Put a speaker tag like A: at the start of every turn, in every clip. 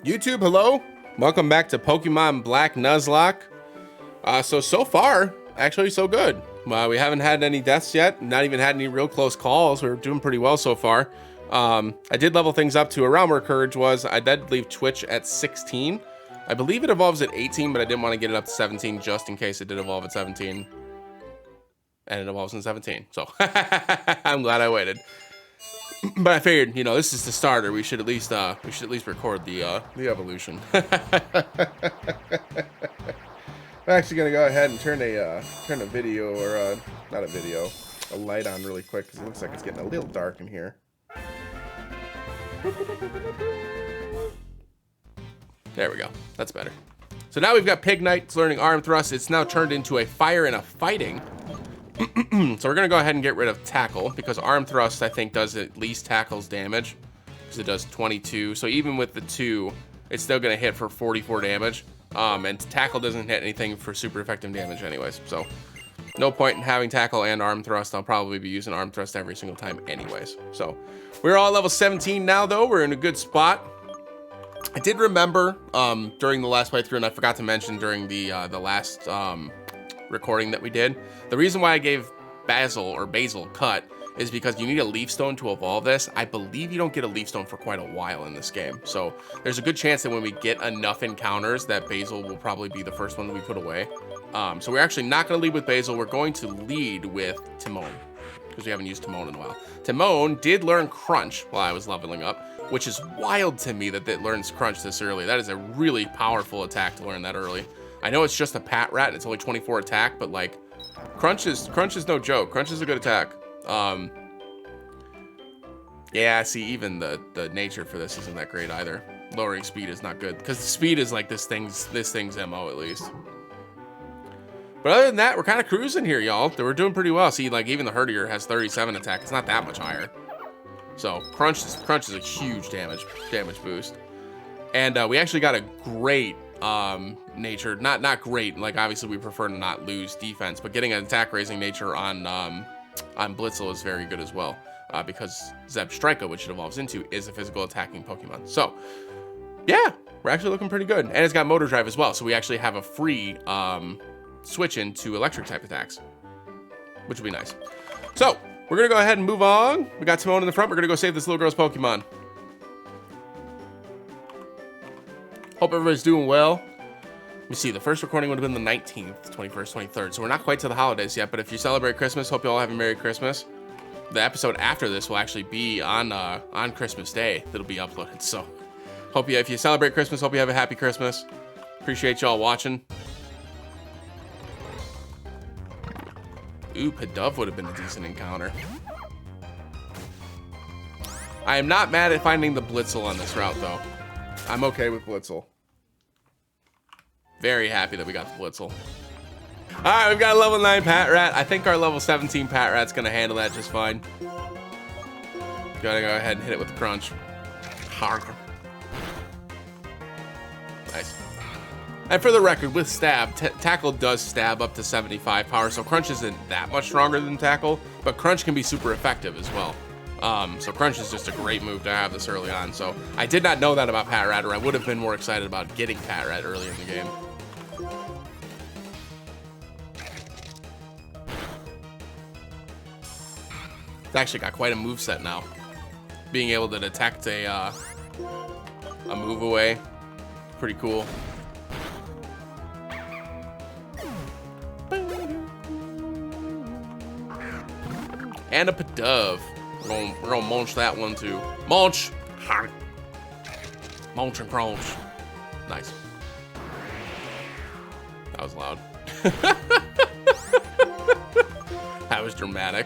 A: YouTube, hello. Welcome back to Pokemon Black Nuzlocke. So far, actually so good. We haven't had any deaths yet, not even had any real close calls. We're doing pretty well so far. I did level things up to around where Courage was. I did leave Twitch at 16. I believe it evolves at 18, but I didn't want to get it up to 17 just in case it did evolve at 17. And it evolves in 17, so I'm glad I waited. But I figured, you know, this is the starter. We should at least record the evolution. I'm actually gonna go ahead and turn a video, or not a video, a light on really quick because it looks like it's getting a little dark in here. There we go. That's better. So now we've got Pig Knight. It's learning Arm Thrust. It's now turned into a Fire and a Fighting. So we're gonna go ahead and get rid of Tackle because Arm Thrust I think does at least Tackle's damage because it does 22. So even with the 2, it's still gonna hit for 44 damage. And Tackle doesn't hit anything for super effective damage anyways. So no point in having Tackle and Arm Thrust. I'll probably be using Arm Thrust every single time anyways. So we're all level 17 now though. We're in a good spot. I did remember during the last playthrough, and I forgot to mention during the last recording that we did, the reason why I gave Basil cut is because you need a Leaf Stone to evolve this. I believe you don't get a Leaf Stone for quite a while in this game, so there's a good chance that when we get enough encounters that Basil will probably be the first one that we put away. So we're actually not going to lead with Basil. We're going to lead with Timon because we haven't used Timon in a while. Timon did learn Crunch while I was leveling up, which is wild to me that it learns Crunch this early. That is a really powerful attack to learn that early. I know it's just a Pat Rat and it's only 24 attack, but like Crunch is no joke. Crunch is a good attack. Yeah, see, even the nature for this isn't that great either. Lowering speed is not good because the speed is like this thing's MO at least. But other than that, we're kind of cruising here, y'all. We're doing pretty well. See, like even the Herdier has 37 attack. It's not that much higher. So Crunch is a huge damage boost. And we actually got a great nature, not great, like obviously we prefer to not lose defense, but getting an attack raising nature on Blitzel is very good as well, because Zebstrika, which it evolves into, is a physical attacking Pokemon. So yeah, we're actually looking pretty good, and it's got Motor Drive as well, so we actually have a free switch into electric type attacks, which would be nice. So we're gonna go ahead and move on. We got Timon in the front. We're gonna go save this little girl's Pokemon. Hope everybody's doing well. Let me see, the first recording would have been the 19th, 21st, 23rd. So we're not quite to the holidays yet, but if you celebrate Christmas, hope you all have a Merry Christmas. The episode after this will actually be on Christmas Day that'll be uploaded. So hope you, if you celebrate Christmas, hope you have a happy Christmas. Appreciate y'all watching. Ooh, Pidove would have been a decent encounter. I am not mad at finding the Blitzel on this route though. I'm okay with Blitzel. Very happy that we got the Blitzel. All right, we've got a level 9 Pat Rat. I think our level 17 Pat Rat's gonna handle that just fine. Gotta go ahead and hit it with the Crunch. Nice. And for the record, with Stab, Tackle does stab up to 75 power, so Crunch isn't that much stronger than Tackle, but Crunch can be super effective as well. So Crunch is just a great move to have this early on. So I did not know that about Pat Rat, or I would have been more excited about getting Pat Rat early in the game. It's actually got quite a move set now. Being able to detect a move away, pretty cool. And a Pidove. We're gonna munch that one too. Munch! Munch and crunch. Nice. That was loud. That was dramatic.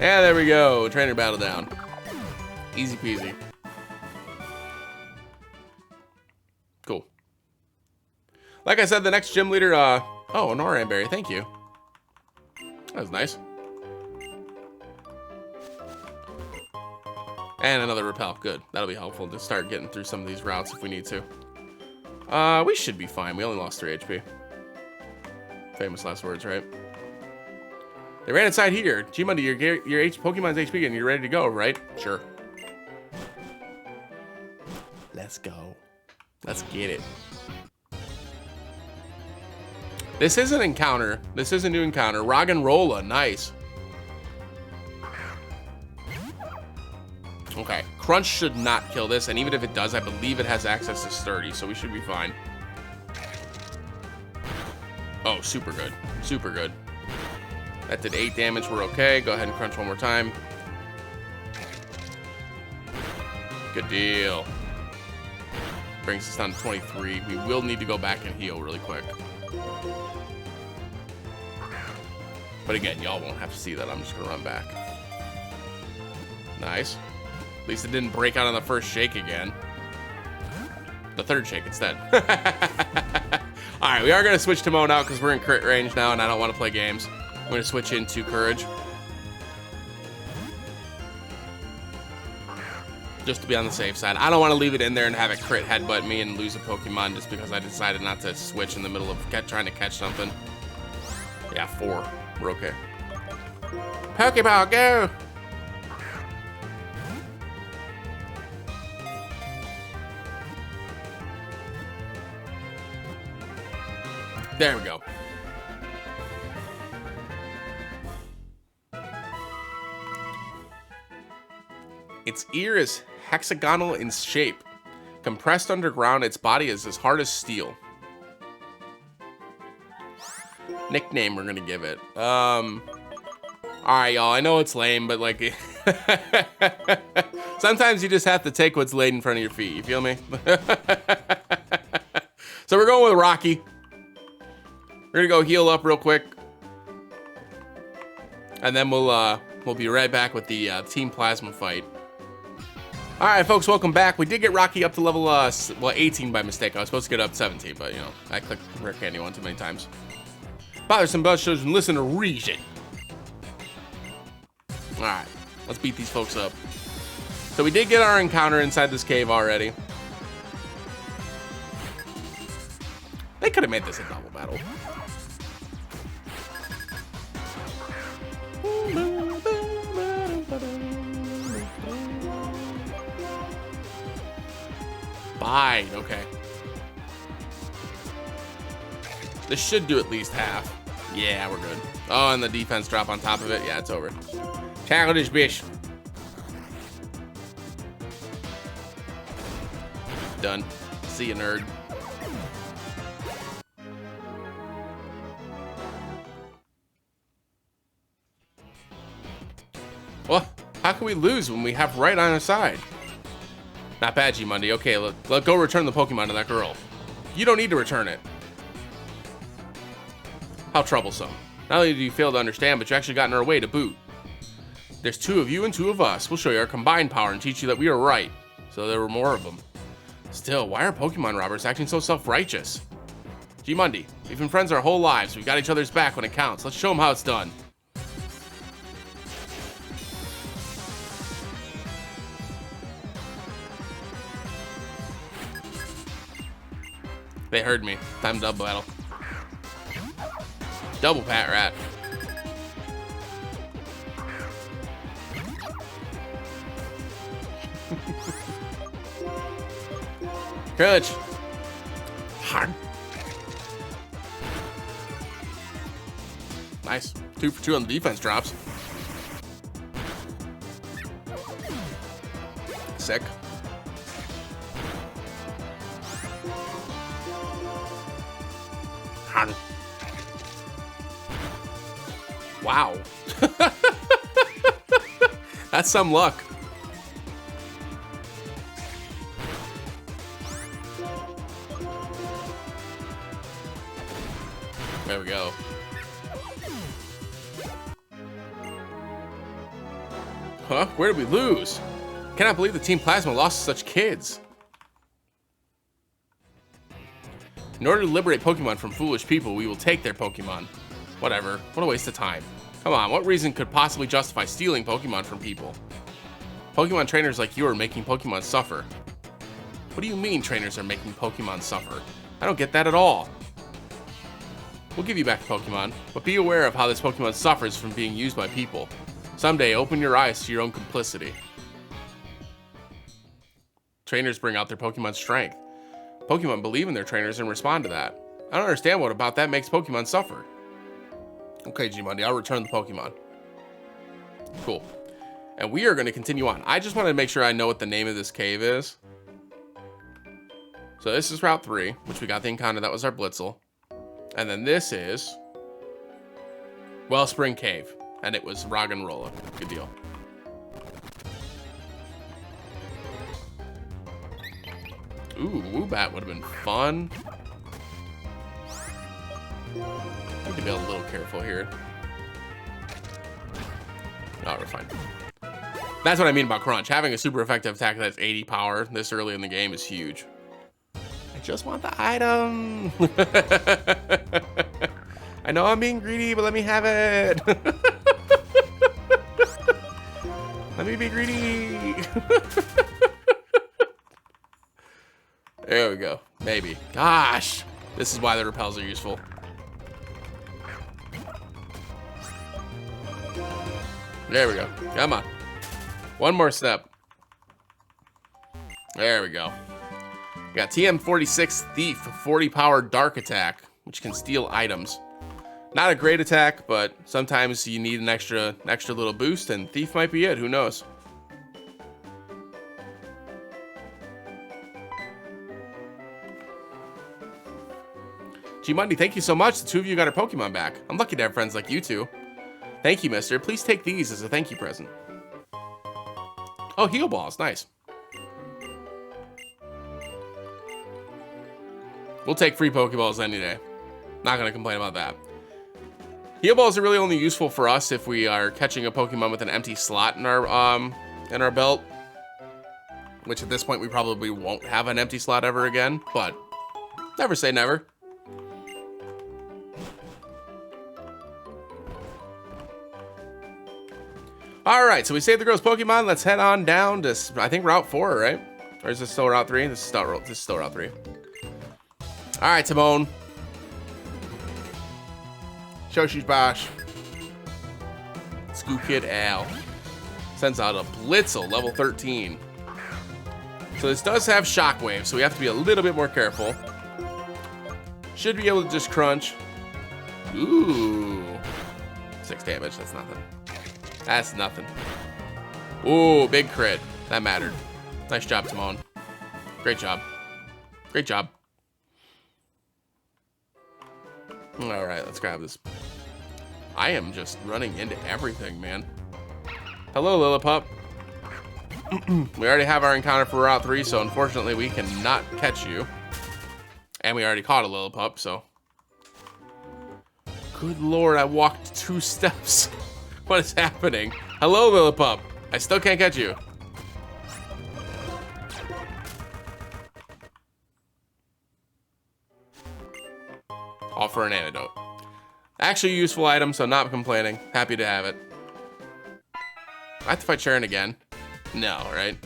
A: Yeah, there we go. Trainer battle down. Easy peasy. Cool. Like I said, the next gym leader, oh, an Oranberry, thank you. That was nice. And another Repel, good. That'll be helpful to start getting through some of these routes if we need to. We should be fine. We only lost 3 HP. Famous last words, right? They ran inside here. G-Monday, your Pokemon's HP and you're ready to go, right? Sure. Let's go. Let's get it. This is an encounter. This is a new encounter. Roggenrola, nice. Okay, Crunch should not kill this, and even if it does, I believe it has access to Sturdy, so we should be fine. Oh, super good. Super good. That did 8 damage. We're okay. Go ahead and Crunch one more time. Good deal. Brings us down to 23. We will need to go back and heal really quick. But again, y'all won't have to see that. I'm just going to run back. Nice. At least it didn't break out on the first shake again. The third shake instead. All right, we are going to switch Timon out because we're in crit range now and I don't want to play games. I'm going to switch into Courage. Just to be on the safe side. I don't want to leave it in there and have it crit headbutt me and lose a Pokemon just because I decided not to switch in the middle of trying to catch something. Yeah, 4. We're okay. Pokeball, go! There we go. Its ear is hexagonal in shape. Compressed underground, its body is as hard as steel. Nickname we're gonna give it. Alright, y'all, I know it's lame, but like... sometimes you just have to take what's laid in front of your feet, you feel me? So we're going with Rocky. We're gonna go heal up real quick. And then we'll be right back with the Team Plasma fight. All right, folks, welcome back. We did get Rocky up to level 18 by mistake. I was supposed to get up to 17, but you know, I clicked Rare Candy one too many times. Bothersome buzz shows and listen to reason. All right, let's beat these folks up. So we did get our encounter inside this cave already. They could have made this a double battle. Fine, okay. This should do at least half. Yeah, we're good. Oh, and the defense drop on top of it. Yeah, it's over. Tackle this bitch. Done. See you, nerd. Well, how can we lose when we have right on our side? Not bad, G-Monday. Okay, let go return the Pokemon to that girl. You don't need to return it. How troublesome. Not only do you fail to understand, but you actually got in our way to boot. There's 2 of you and 2 of us. We'll show you our combined power and teach you that we are right. So there were more of them. Still, why are Pokemon robbers acting so self-righteous? G-Monday, we've been friends our whole lives. We've got each other's back when it counts. Let's show them how it's done. They heard me. Time double battle. Double Pat Rat. Courage. Hard. Nice. 2 for 2 on the defense drops. Sick. Wow. That's some luck. There we go. Huh? Where did we lose? Cannot believe the Team Plasma lost such kids. In order to liberate Pokemon from foolish people, we will take their Pokemon. Whatever. What a waste of time. Come on, what reason could possibly justify stealing Pokemon from people? Pokemon trainers like you are making Pokemon suffer. What do you mean trainers are making Pokemon suffer? I don't get that at all. We'll give you back the Pokemon, but be aware of how this Pokemon suffers from being used by people. Someday, open your eyes to your own complicity. Trainers bring out their Pokemon's strength. Pokemon believe in their trainers and respond to that. I don't understand what about that makes Pokemon suffer. Okay, G-Monday, I'll return the Pokemon. Cool. And we are going to continue on. I just wanted to make sure I know what the name of this cave is. So this is Route 3, which we got the encounter. That was our Blitzel. And then this is Wellspring Cave. And it was Roggenrola. Good deal. Ooh, Woobat would have been fun. Need to be a little careful here. Oh, we're fine. That's what I mean about Crunch. Having a super effective attack that's 80 power this early in the game is huge. I just want the item. I know I'm being greedy, but let me have it. Let me be greedy. There we go. Maybe. Gosh. This is why the repels are useful. There we go. Come on. One more step. There we go. We got TM46 Thief, 40 power dark attack, which can steal items. Not a great attack, but sometimes you need an extra little boost, and Thief might be it. Who knows? G-Monday, thank you so much. The two of you got our Pokemon back. I'm lucky to have friends like you two. Thank you, mister. Please take these as a thank you present. Oh, heal balls. Nice. We'll take free Pokeballs any day. Not going to complain about that. Heal balls are really only useful for us if we are catching a Pokemon with an empty slot in our belt. Which at this point we probably won't have an empty slot ever again, but never say never. All right, so we saved the girl's Pokemon. Let's head on down to, I think, Route 4, right? Or is this still Route 3? This is still Route 3. All right, Timon. Shoshi's Bosh. Scoop Kid Al. Sends out a Blitzel, level 13. So this does have Shockwave, so we have to be a little bit more careful. Should be able to just crunch. Ooh. 6 damage, that's nothing. That's nothing. Ooh, big crit. That mattered. Nice job, Timon. Great job. Great job. All right, let's grab this. I am just running into everything, man. Hello, Lillipup. We already have our encounter for Route 3, so unfortunately we cannot catch you. And we already caught a Lillipup, so. Good lord, I walked 2 steps. What is happening? Hello, Lillipup. I still can't catch you. Offer an antidote. Actually, useful item, so not complaining. Happy to have it. I have to fight Sharon again. No, right?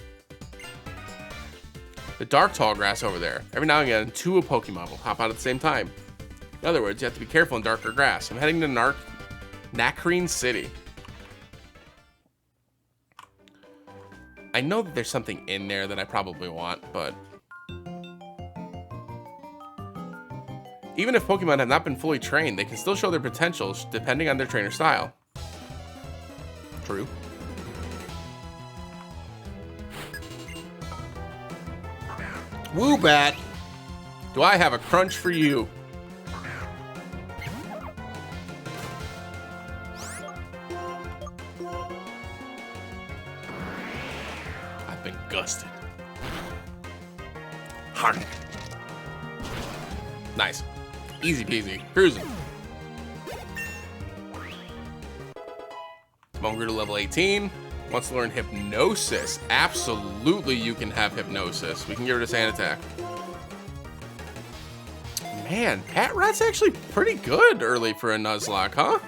A: The dark tall grass over there. Every now and again, 2 Pokemon will pop out at the same time. In other words, you have to be careful in darker grass. I'm heading to Nakreen City. I know that there's something in there that I probably want, but even if Pokemon have not been fully trained, they can still show their potential depending on their trainer style. True. Woobat! Do I have a crunch for you? I've been gusted. Hark. Nice. Easy peasy. Cruising. Timon grew to level 18. Wants to learn Hypnosis. Absolutely you can have Hypnosis. We can get rid of Sand Attack. Man, Patrat's actually pretty good early for a Nuzlocke, huh?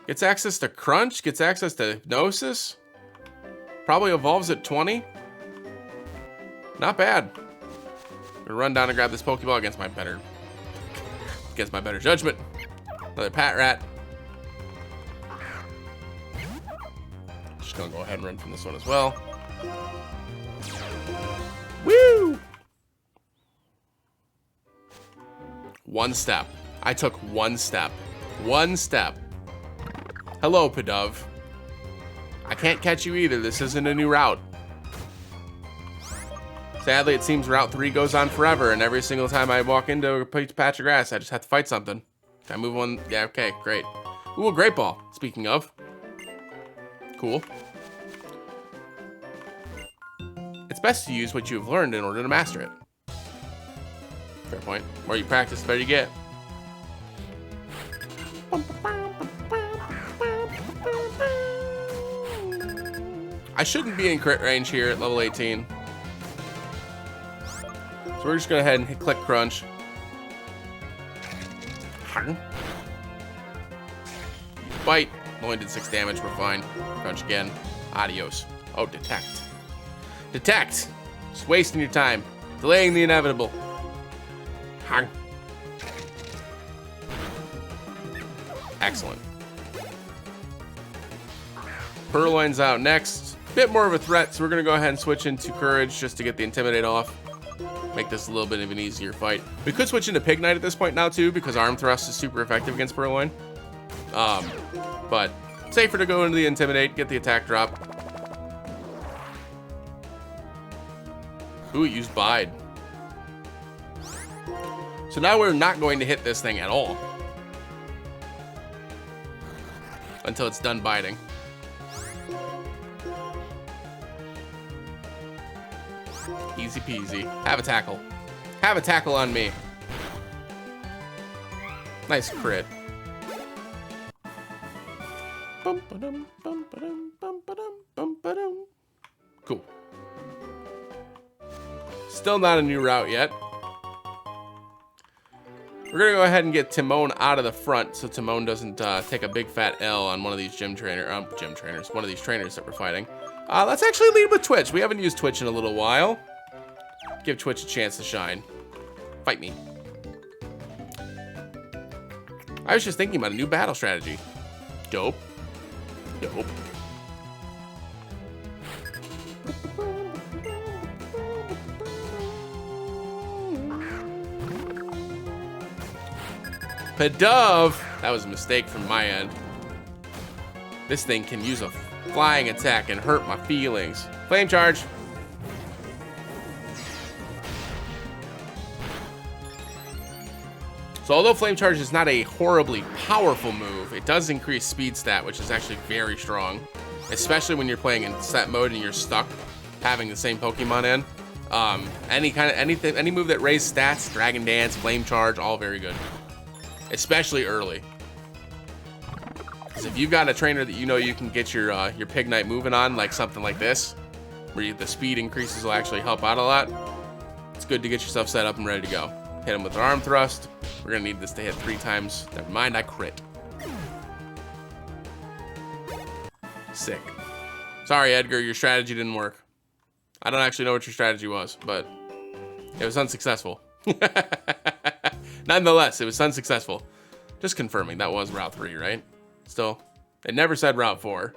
A: Gets access to Crunch, gets access to Hypnosis. Probably evolves at 20. Not bad. Gonna run down and grab this Pokeball against my better judgment. Another Patrat. Just gonna go ahead and run from this one as well. Woo! One step. I took one step. One step. Hello, Pidove. I can't catch you either. This isn't a new route. Sadly, it seems Route 3 goes on forever, and every single time I walk into a patch of grass, I just have to fight something. Can I move one? Yeah, okay, great. Ooh, a great ball, speaking of. Cool. It's best to use what you have learned in order to master it. Fair point. The more you practice, the better you get. I shouldn't be in crit range here at level 18. So we're just going to go ahead and hit click crunch. Bite. Only did 6 damage. We're fine. Crunch again. Adios. Oh, detect. Detect. Just wasting your time. Delaying the inevitable. Excellent. Purloin's out next. Bit more of a threat, so we're going to go ahead and switch into Courage just to get the Intimidate off. Make this a little bit of an easier fight. We could switch into Pig Knight at this point now too, because Arm Thrust is super effective against Purloin. But safer to go into the Intimidate, get the attack drop. Ooh, it used Bide. So now we're not going to hit this thing at all. Until it's done biting. Easy peasy. Have a tackle. Have a tackle on me. Nice crit. Cool. Still not a new route yet. We're gonna go ahead and get Timon out of the front so Timon doesn't take a big fat L on one of these one of these trainers that we're fighting. Let's actually lead with Twitch. We haven't used Twitch in a little while. Give Twitch a chance to shine. Fight me. I was just thinking about a new battle strategy. Dope. Dope. Pidove! That was a mistake from my end. This thing can use a flying attack and hurt my feelings. Flame charge. So although Flame Charge is not a horribly powerful move, it does increase speed stat, which is actually very strong. Especially when you're playing in set mode and you're stuck having the same Pokemon in. Any move that raises stats, Dragon Dance, Flame Charge, all very good. Especially early. Because if you've got a trainer that you know you can get your Pig Knight moving on, like something like this, where the speed increases will actually help out a lot, it's good to get yourself set up and ready to go. Hit him with an Arm Thrust. We're gonna need this to hit 3 times. Never mind, I crit. Sick. Sorry, Edgar, your strategy didn't work. I don't actually know what your strategy was, but it was unsuccessful. Nonetheless, it was unsuccessful. Just confirming, that was Route 3, right? Still, it never said Route 4.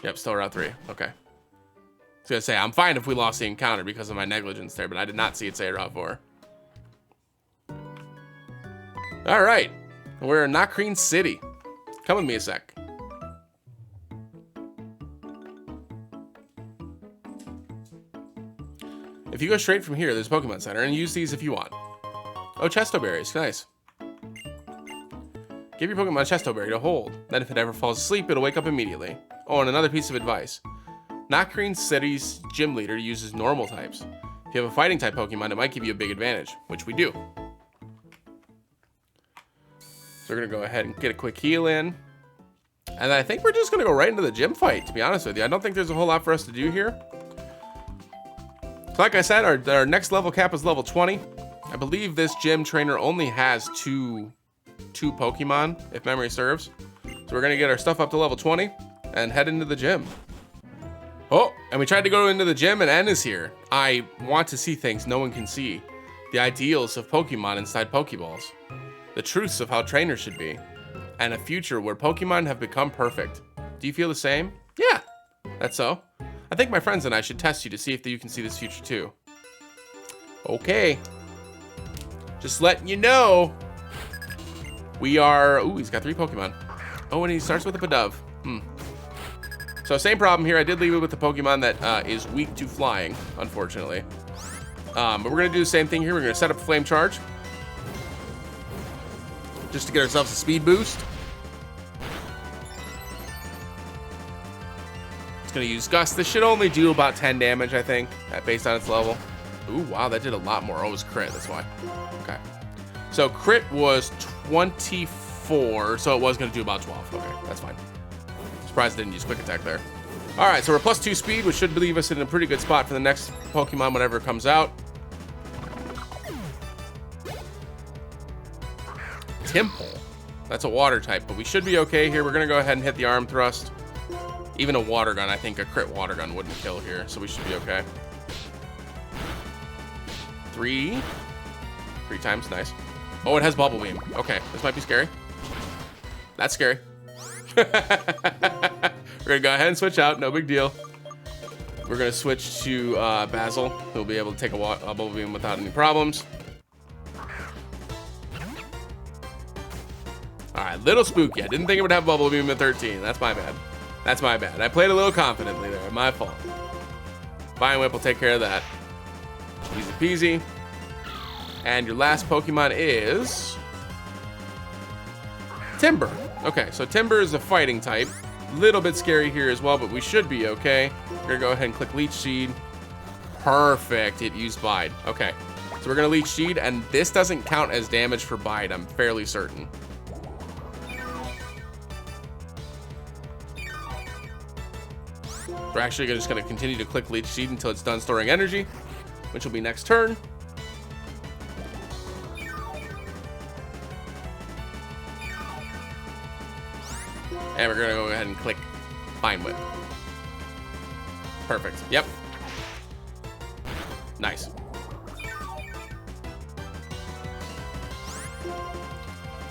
A: Yep, still Route 3, okay. I was gonna say, I'm fine if we lost the encounter because of my negligence there, but I did not see it say Route 4. All right, we're in Nocreen City. Come with me a sec. If you go straight from here, there's a Pokemon Center, and use these if you want. Oh, Chesto Berries, nice. Give your Pokemon a Chesto Berry to hold. Then if it ever falls asleep, it'll wake up immediately. Oh, and another piece of advice. Nocreen City's gym leader uses normal types. If you have a fighting type Pokemon, it might give you a big advantage, which we do. So we're gonna go ahead and get a quick heal in. And I think we're just gonna go right into the gym fight, to be honest with you. I don't think there's a whole lot for us to do here. So like I said, our next level cap is level 20. I believe this gym trainer only has two Pokemon, if memory serves. So we're gonna get our stuff up to level 20 and head into the gym. Oh, and we tried to go into the gym and N is here. I want to see things no one can see. The ideals of Pokemon inside Pokeballs. The truths of how trainers should be. And a future where Pokemon have become perfect. Do you feel the same? Yeah, that's so. I think my friends and I should test you to see if you can see this future too. Okay. Just letting you know. We are... Ooh, he's got 3 Pokemon. Oh, and he starts with a Pidove. So same problem here. I did leave it with the Pokemon that is weak to flying, unfortunately. But we're going to do the same thing here. We're going to set up a Flame Charge. Just to get ourselves a speed boost. It's going to use Gust. This should only do about 10 damage, I think, based on its level. Ooh, wow, that did a lot more. Oh, it was crit, that's why. Okay. So crit was 24, so it was going to do about 12. Okay, that's fine. Surprised it didn't use Quick Attack there. All right, so we're +2 speed, which should leave us in a pretty good spot for the next Pokemon whenever it comes out. Temple. That's a water type, but we should be okay here. We're going to go ahead and hit the Arm Thrust. Even a Water Gun, I think a crit Water Gun wouldn't kill here, so we should be okay. 3 times, nice. Oh, it has Bubble Beam. Okay, this might be scary. That's scary. We're gonna go ahead and switch out, no big deal. We're gonna switch to Basil, who'll be able to take a Bubble Beam without any problems. All right, little spooky. I didn't think it would have Bubble Beam at 13. That's my bad. That's my bad. I played a little confidently there. My fault. Vine Whip will take care of that. Easy peasy. And your last Pokemon is... Timber. Okay, so Timber is a fighting type. Little bit scary here as well, but we should be okay. We're gonna go ahead and click Leech Seed. Perfect, it used Bide. Okay, so we're gonna Leech Seed, and this doesn't count as damage for Bide, I'm fairly certain. We're actually just gonna continue to click Leech Seed until it's done storing energy, which will be next turn. And we're gonna go ahead and click Vine Whip. Perfect. Yep. Nice.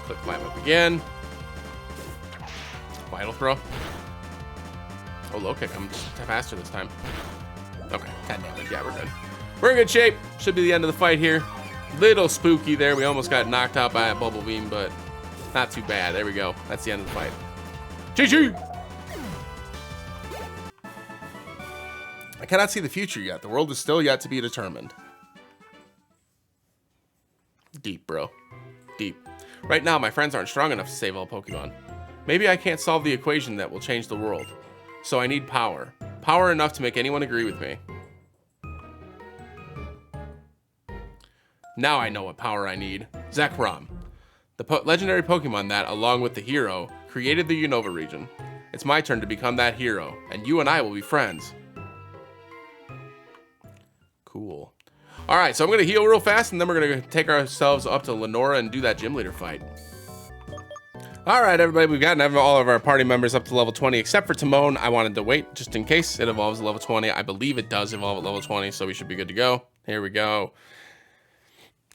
A: Click Vine Whip again. Vital Throw. Oh, low kick. I'm just faster this time. Okay, 10 damage. Yeah, we're good. We're in good shape. Should be the end of the fight here. Little spooky there. We almost got knocked out by a Bubble Beam, but not too bad. There we go. That's the end of the fight. GG! I cannot see the future yet. The world is still yet to be determined. Deep, bro. Deep. Right now, my friends aren't strong enough to save all Pokemon. Maybe I can't solve the equation that will change the world. So I need power. Power enough to make anyone agree with me. Now I know what power I need. Zekrom. The legendary Pokemon that, along with the hero, created the Unova region. It's my turn to become that hero, and you and I will be friends. Cool. All right, so I'm gonna heal real fast, and then we're gonna take ourselves up to Lenora and do that gym leader fight. All right, everybody, we've gotten all of our party members up to level 20, except for Timon. I wanted to wait just in case it evolves at level 20. I believe it does evolve at level 20, so we should be good to go. Here we go.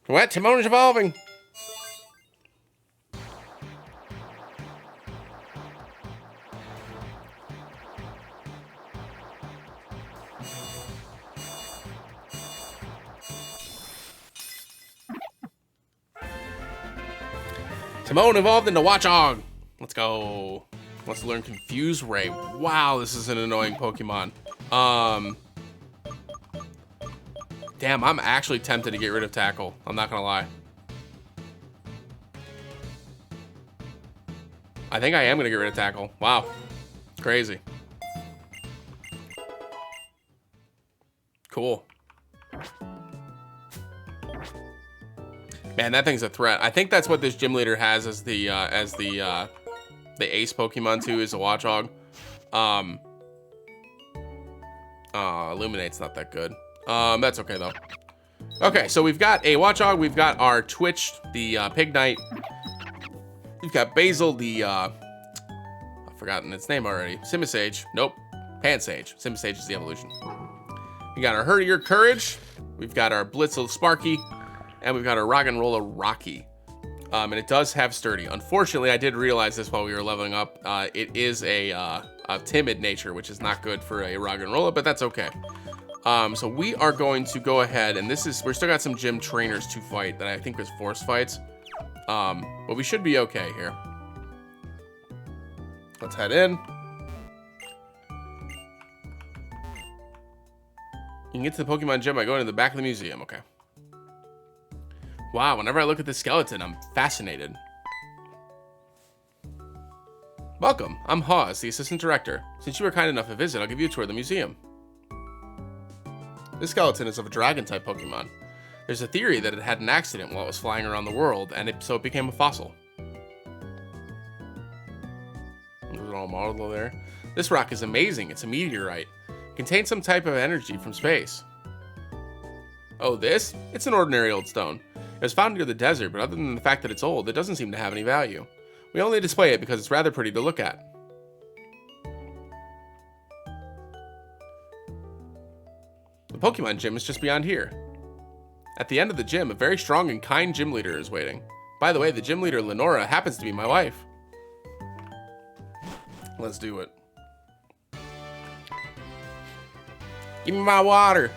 A: What? Timon is evolving. Timon evolved into Watchog. Let's go. Wants to learn Confuse Ray. Wow, this is an annoying Pokemon. Damn, I'm actually tempted to get rid of Tackle. I'm not gonna lie. I think I am gonna get rid of Tackle. Wow, crazy. Cool. Man, that thing's a threat. I think that's what this gym leader has as the ace Pokemon too, is a Watchog. Illuminate's not that good. That's okay though. Okay, so we've got a Watchog, we've got our Twitch, the Pig Knight. We've got Basil, the I've forgotten its name already. Simisage. Nope. Pansage. Simisage is the evolution. We got our Herdier Courage. We've got our Blitzel Sparky. And we've got our Roggenrola Rocky. And it does have Sturdy. Unfortunately, I did realize this while we were leveling up. It is a timid nature, which is not good for a Roggenrola, but that's okay. So we are going to go ahead, and we're still got some gym trainers to fight that I think was force fights. But we should be okay here. Let's head in. You can get to the Pokemon gym by going to the back of the museum. Okay. Wow, whenever I look at this skeleton, I'm fascinated. Welcome, I'm Hawes, the assistant director. Since you were kind enough to visit, I'll give you a tour of the museum. This skeleton is of a dragon-type Pokemon. There's a theory that it had an accident while it was flying around the world, and so it became a fossil. There's an all model there. This rock is amazing. It's a meteorite. It contains some type of energy from space. Oh, this? It's an ordinary old stone. It was found near the desert, but other than the fact that it's old, it doesn't seem to have any value. We only display it because it's rather pretty to look at. The Pokemon gym is just beyond here. At the end of the gym, a very strong and kind gym leader is waiting. By the way, the gym leader, Lenora, happens to be my wife. Let's do it. Give me my water.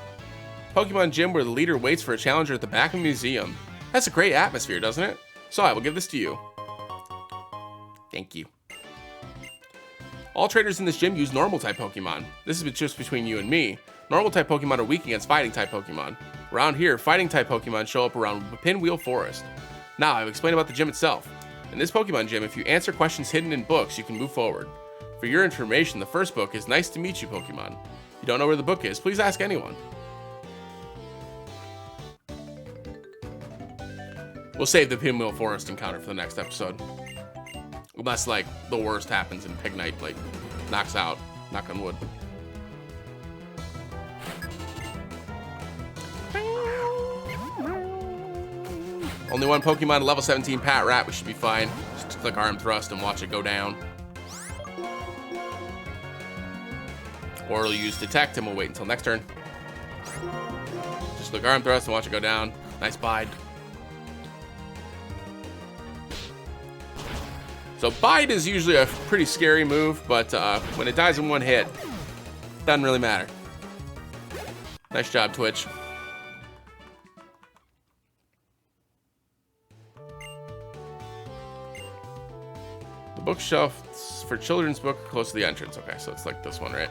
A: Pokemon gym where the leader waits for a challenger at the back of the museum. That's a great atmosphere, doesn't it? So I will give this to you. Thank you. All trainers in this gym use normal type Pokemon. This is just between you and me. Normal type Pokemon are weak against fighting type Pokemon. Around here, fighting type Pokemon show up around Pinwheel Forest. Now, I've explained about the gym itself. In this Pokemon gym, if you answer questions hidden in books, you can move forward. For your information, the first book is Nice to Meet You, Pokemon. If you don't know where the book is, please ask anyone. We'll save the Pinwheel Forest encounter for the next episode. Unless, like, the worst happens and Pignite, like, knocks out. Knock on wood. Only one Pokemon, level 17 Pat Rat. We should be fine. Just click Arm Thrust and watch it go down. Or we'll use Detect and we'll wait until next turn. Just click Arm Thrust and watch it go down. Nice Bide. So Bide is usually a pretty scary move, but when it dies in one hit, doesn't really matter. Nice job, Twitch. The bookshelf for children's book close to the entrance. Okay, so it's like this one, right?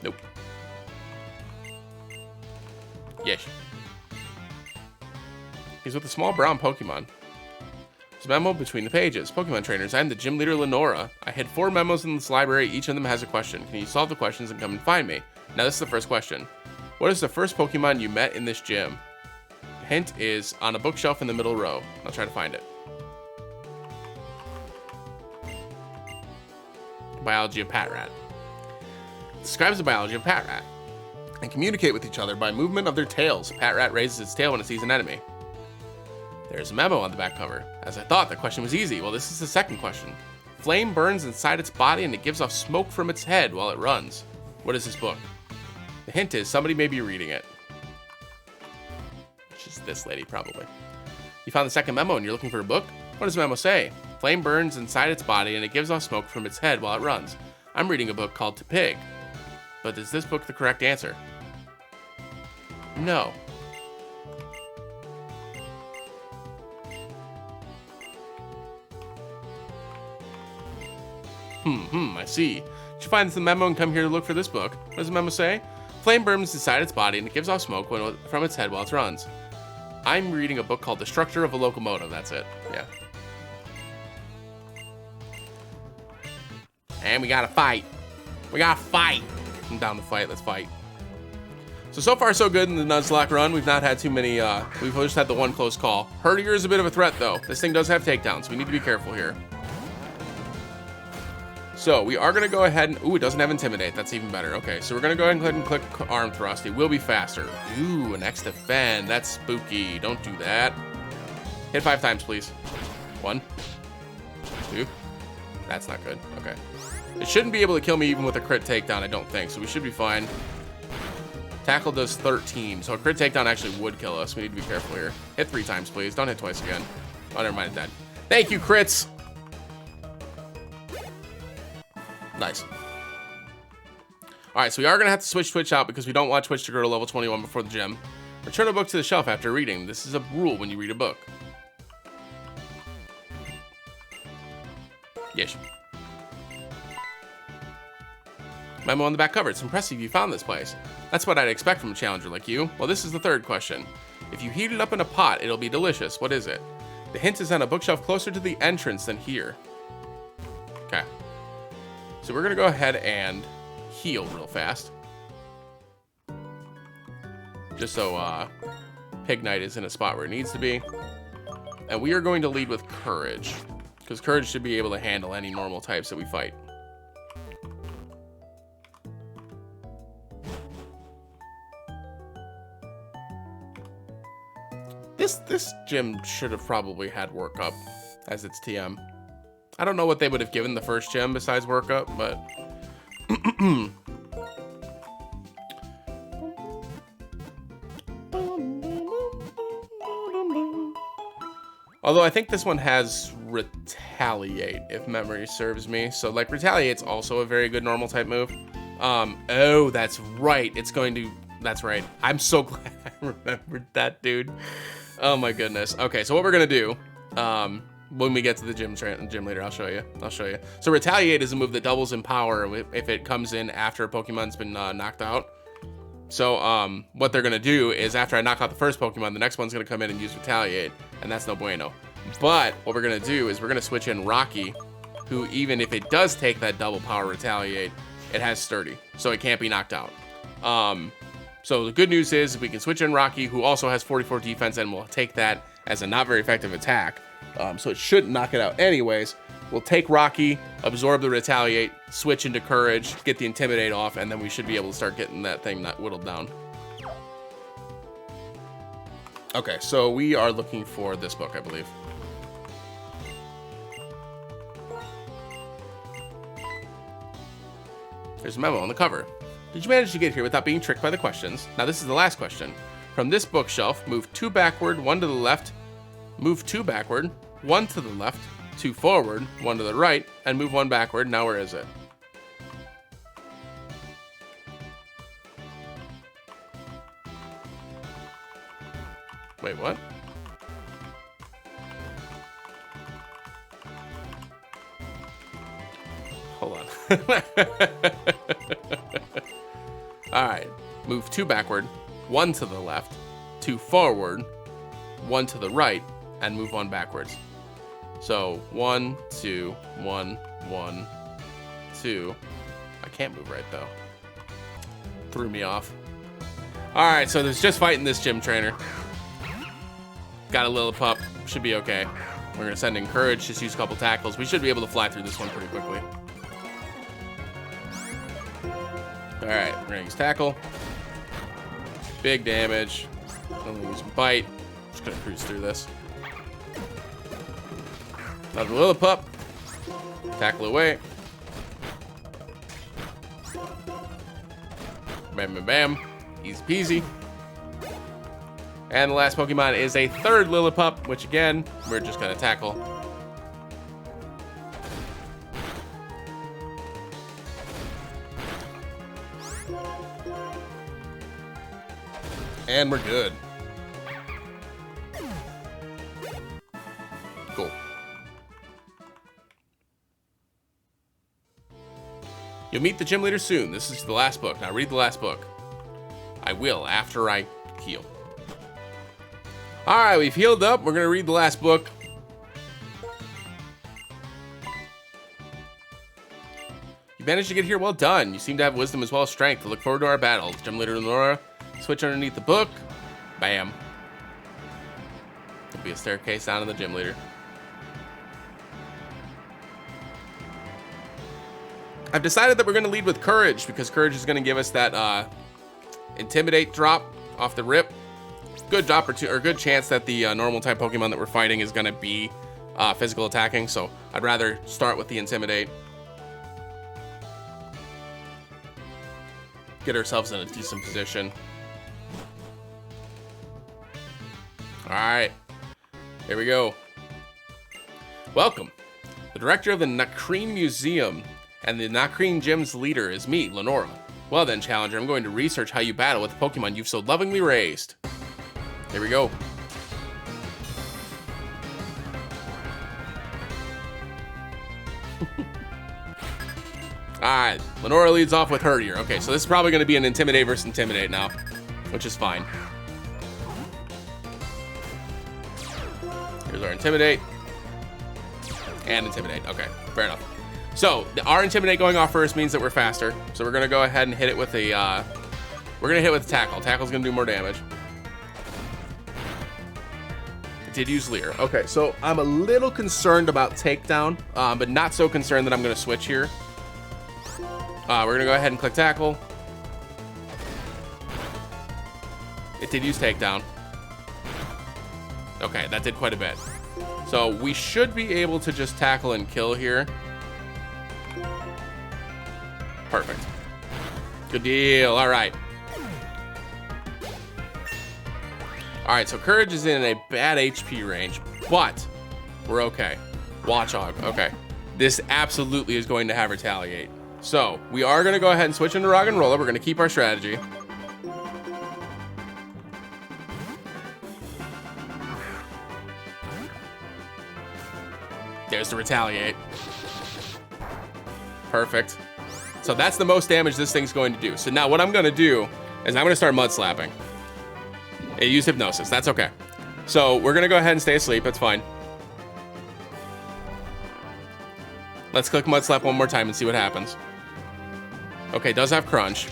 A: Nope. Yes. He's with a small brown Pokemon. There's a memo between the pages. Pokemon trainers, I'm the gym leader Lenora. I hid 4 memos in this library. Each of them has a question. Can you solve the questions and come and find me? Now this is the first question. What is the first Pokemon you met in this gym? The hint is on a bookshelf in the middle row. I'll try to find it. Biology of Pat Rat. Describes the biology of Pat Rat. And communicate with each other by movement of their tails. Pat Rat raises its tail when it sees an enemy. There's a memo on the back cover. As I thought, that question was easy. Well, this is the second question. Flame burns inside its body and it gives off smoke from its head while it runs. What is this book? The hint is somebody may be reading it. Which is this lady, probably. You found the second memo and you're looking for a book? What does the memo say? Flame burns inside its body and it gives off smoke from its head while it runs. I'm reading a book called To Pig. But is this book the correct answer? No. I see. Did you find the memo and come here to look for this book? What does the memo say? Flame burns inside its body and it gives off smoke from its head while it runs. I'm reading a book called The Structure of a Locomotive. That's it. Yeah. And we gotta fight. We gotta fight. I'm down to fight. Let's fight. So far so good in the Nuzlocke run. We've not had too many, we've just had the one close call. Herdier is a bit of a threat though. This thing does have takedowns. We need to be careful here. So we are going to go ahead and... Ooh, it doesn't have Intimidate. That's even better. Okay, so we're going to go ahead and click Arm Thrust. It will be faster. Ooh, an X Defend. That's spooky. Don't do that. Hit 5 times, please. 1. 2. That's not good. Okay. It shouldn't be able to kill me even with a crit takedown, I don't think. So we should be fine. Tackle does 13. So a crit takedown actually would kill us. We need to be careful here. Hit 3 times, please. Don't hit twice again. Oh, never mind. It died. Thank you, crits. Nice. All right, so we are going to have to switch Twitch out because we don't want Twitch to grow to level 21 before the gym. Return a book to the shelf after reading. This is a rule when you read a book. Yes. Memo on the back cover. It's impressive you found this place. That's what I'd expect from a challenger like you. Well, this is the third question. If you heat it up in a pot, it'll be delicious. What is it? The hint is on a bookshelf closer to the entrance than here. Okay. So we're going to go ahead and heal real fast. Just so Pig Knight is in a spot where it needs to be. And we are going to lead with Courage. Because Courage should be able to handle any normal types that we fight. This gym should have probably had workup as its TM. I don't know what they would have given the first gym besides workup, but although I think this one has Retaliate, if memory serves me. So like Retaliate's also a very good normal type move. Oh, that's right. That's right. I'm so glad I remembered that, dude. Oh my goodness. Okay, so what we're gonna do, when we get to the gym leader, I'll show you. So Retaliate is a move that doubles in power if it comes in after a Pokemon's been knocked out. So what they're gonna do is after I knock out the first Pokemon, the next one's gonna come in and use Retaliate, and that's no bueno. But what we're gonna do is we're gonna switch in Rocky, who even if it does take that double power Retaliate, it has Sturdy, so it can't be knocked out. So the good news is we can switch in Rocky, who also has 44 defense, and we'll take that as a not very effective attack. So it shouldn't knock it out anyways. We'll take Rocky, absorb the Retaliate, switch into Courage, get the Intimidate off, and then we should be able to start getting that thing whittled down. Okay, so we are looking for this book, I believe. There's a memo on the cover. Did you manage to get here without being tricked by the questions? Now this is the last question. From this bookshelf, move 2 backward, 1 to the left, move 2 backward, 1 to the left, 2 forward, 1 to the right, and move 1 backward. Now where is it? Wait, what? Hold on. All right, move 2 backward, 1 to the left, 2 forward, 1 to the right, and move 1 backwards. So 1, 2, 1, 1, 2. I can't move right though. Threw me off. All right, so there's just fighting this gym trainer. Got a little pup, should be okay. We're gonna send in Courage, just use a couple tackles. We should be able to fly through this one pretty quickly. All right, we're gonna use tackle. Big damage. I'm gonna use bite. Just gonna cruise through this. Another Lillipup. Tackle away. Bam, bam, bam. Easy peasy. And the last Pokemon is a third Lillipup, which again, we're just gonna tackle. And we're good. Cool. You'll meet the gym leader soon. This is the last book. Now read the last book. I will after I heal. All right, we've healed up. We're gonna read the last book. You managed to get here. Well done. You seem to have wisdom as well as strength. I look forward to our battle. Gym leader Lenora. Switch underneath the book. Bam. There'll be a staircase down to the gym leader. I've decided that we're going to lead with Courage because Courage is going to give us that Intimidate drop off the rip. Good drop or good chance that the normal type Pokemon that we're fighting is going to be physical attacking. So I'd rather start with the Intimidate. Get ourselves in a decent position. All right, here we go. Welcome. The director of the Nakreen Museum and the Nakreen Gym's leader is me, Lenora. Well then, Challenger, I'm going to research how you battle with the Pokemon you've so lovingly raised. Here we go. Alright, Lenora leads off with Herdier. Okay, so this is probably going to be an Intimidate versus Intimidate now, which is fine. Here's our Intimidate. And Intimidate. Okay, fair enough. So, our Intimidate going off first means that we're faster. So we're going to go ahead and hit it with a... we're going to hit it with Tackle. Tackle's going to do more damage. It did use Leer. Okay, so I'm a little concerned about Takedown, but not so concerned that I'm going to switch here. We're going to go ahead and click Tackle. It did use Takedown. Okay, that did quite a bit. So we should be able to just tackle and kill here. Perfect. Good deal. All right. All right, so Courage is in a bad HP range, but we're okay. Watchog. Okay. This absolutely is going to have Retaliate. So we are going to go ahead and switch into Rock and Roller. We're going to keep our strategy. There's the Retaliate. Perfect. So that's the most damage this thing's going to do. So now what I'm going to do is I'm going to start Mud Slapping. It used Hypnosis. That's okay. So we're going to go ahead and stay asleep. That's fine. Let's click Mud Slap one more time and see what happens. Okay, does have Crunch.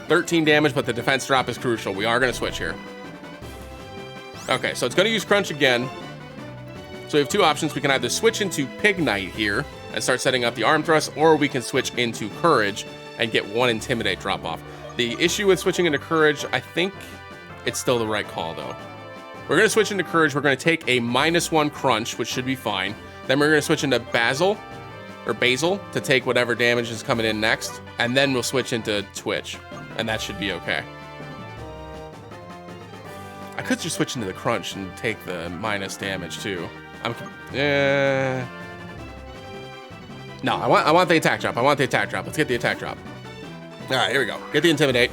A: 13 damage, but the defense drop is crucial. We are going to switch here. Okay, so it's going to use Crunch again. So we have two options. We can either switch into Pignite here and start setting up the Arm Thrust, or we can switch into Courage and get one Intimidate drop off. The issue with switching into Courage, I think it's still the right call though. We're going to switch into Courage. We're going to take a -1 Crunch, which should be fine. Then we're going to switch into Basil to take whatever damage is coming in next. And then we'll switch into Twitch, and that should be okay. I could just switch into the Crunch and take the minus damage too. No, I want the attack drop. I want the attack drop. Let's get the attack drop. All right, here we go. Get the Intimidate.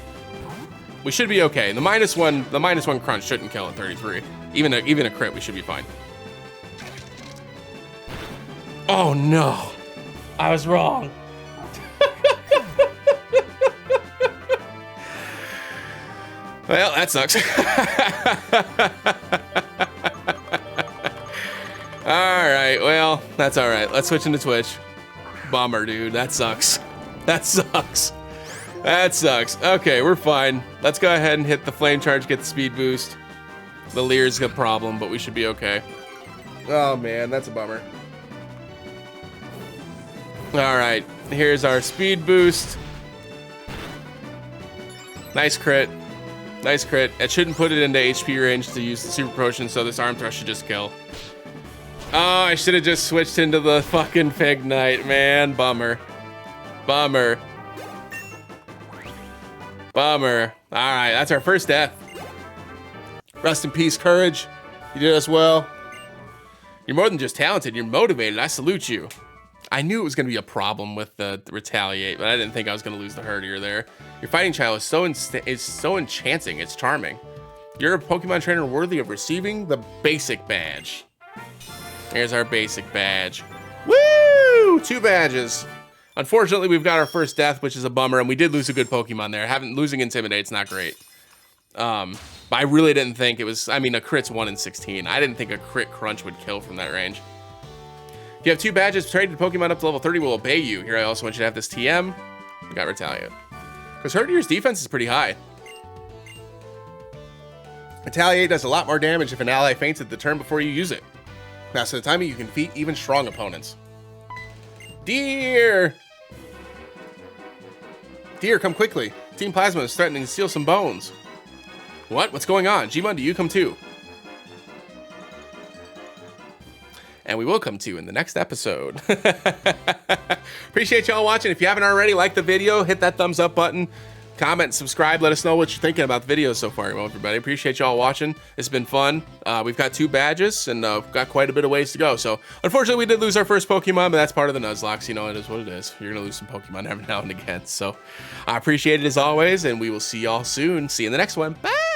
A: We should be okay. The -1 Crunch shouldn't kill at 33. Even a crit, we should be fine. Oh no, I was wrong. Well, that sucks. All right, well, that's all right. Let's switch into Twitch. Bummer, dude. That sucks. That sucks. That sucks. Okay, we're fine. Let's go ahead and hit the Flame Charge, get the speed boost. The Leer's a problem, but we should be okay. Oh, man, that's a bummer. All right, here's our speed boost. Nice crit. Nice crit. It shouldn't put it into HP range to use the Super Potion, so this Arm Thrust should just kill. Oh, I should have just switched into the fucking Pignite, man. Bummer. Bummer. Bummer. All right, that's our first death. Rest in peace, Courage. You did us well. You're more than just talented. You're motivated. I salute you. I knew it was going to be a problem with the Retaliate, but I didn't think I was going to lose the Herdier there. Your fighting style is so enchanting. It's charming. You're a Pokemon trainer worthy of receiving the basic badge. Here's our basic badge. Woo! 2 badges. Unfortunately, we've got our first death, which is a bummer, and we did lose a good Pokemon there. Losing Intimidate's not great. But I really didn't think it was, I mean, a crit's 1 in 16. I didn't think a crit Crunch would kill from that range. If you have 2 badges, traded Pokemon up to level 30 will obey you. Here, I also want you to have this TM. You got Retaliate. Because Herdier's defense is pretty high. Retaliate does a lot more damage if an ally faints at the turn before you use it. Now, so the timing you can defeat even strong opponents. Deer! Deer, come quickly. Team Plasma is threatening to steal some bones. What? What's going on? G-Mon, do you come too? And we will come to in the next episode. Appreciate y'all watching. If you haven't already, like the video, hit that thumbs up button. comment, and subscribe. Let us know what you're thinking about the videos so far, everybody. Appreciate y'all watching. It's been fun. We've got 2 badges, and we've got quite a bit of ways to go. So, unfortunately, we did lose our first Pokemon, but that's part of the Nuzlocke. You know, it is what it is. You're going to lose some Pokemon every now and again. So, I appreciate it as always, and we will see y'all soon. See you in the next one. Bye!